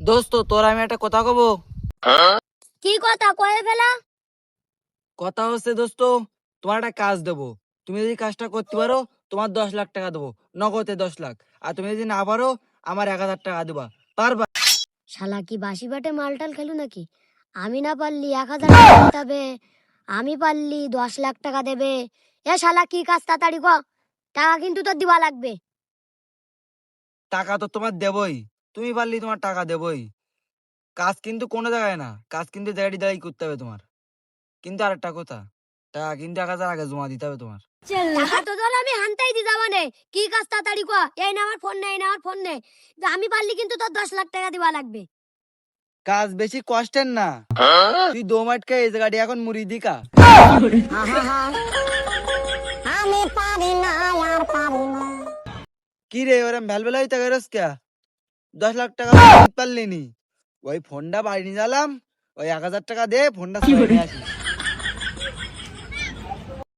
দোস্ত তোর আমি একটা কথা কব। কি কথা কয়ে ফেলা? কথা হচ্ছে দোস্ত, তোমার একটা কাজ দেবো। তুমি যদি কাজটা করতে পারো তোমার 10 লাখ টাকা দেবো, নগদে 10 লাখ। আর তুমি যদি না পারো আমার 1,000 টাকা দেবা। পারবা? শালা কি বাসি বাটে মালটাল খেলু নাকি? আমি না পারলি 1,000 টাকা দিতে হবে, আমি পারলি 10 লাখ টাকা দেবে। এ শালা কি কাজ তাড়াতাড়ি ক, টাকা কিন্তু তোর দিবা লাগবে। টাকা তো তোমার দেবই, তুমি পারলি তোমার টাকা দেবই। কাজ কিন্তু কোনো জায়গায় না, কাজ কিন্তু জায়গায় জায়গায় করতে হবে তোমার। কিন্তু আরেকটা কথা, টাকা কিন্তু 1,000 আগে জমা দিতে হবে তোমার। টাকা তো ধর আমি হানতেই দি যাবা নে। কি কাজ তাড়াতাড়ি ক, এই না আমার ফোন নে, এই না আমার ফোন নে। আমি পারলি কিন্তু তোর 10 লাখ টাকা দিবা লাগবে। কাজ বেশি কষ্টের না, তুই দোমাটকে এই জায়গাটি এখন মুড়ি দিকা। আমি পারি না আর পারি না। কি রে ওরম ভ্যালভেলা হইতে গেরস কে? 10 লাখ টাকা পারলি নি? ওই ফোনটা বাড়ি নিয়ে গেলাম, ওই 1,000 টাকা দে ফোনটা নিয়ে আসি।